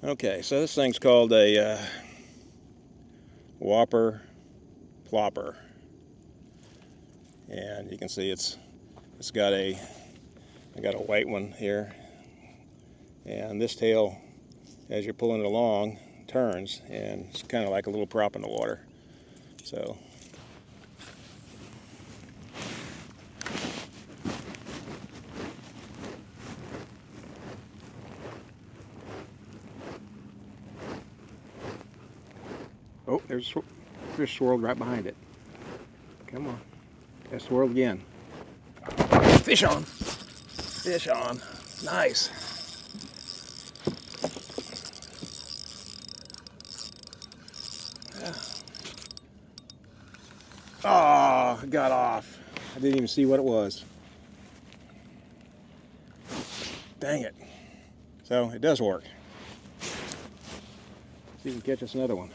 Okay, so this thing's called a whopper plopper, and you can see it's got I got a white one here, and this tail, as you're pulling it along, turns, and it's kind of like a little prop in the water. So oh, there's fish swirled right behind it. Come on, that swirled again. Fish on, fish on, nice. Yeah. Oh, it got off. I didn't even see what it was. Dang it. So it does work. See if we can catch us another one.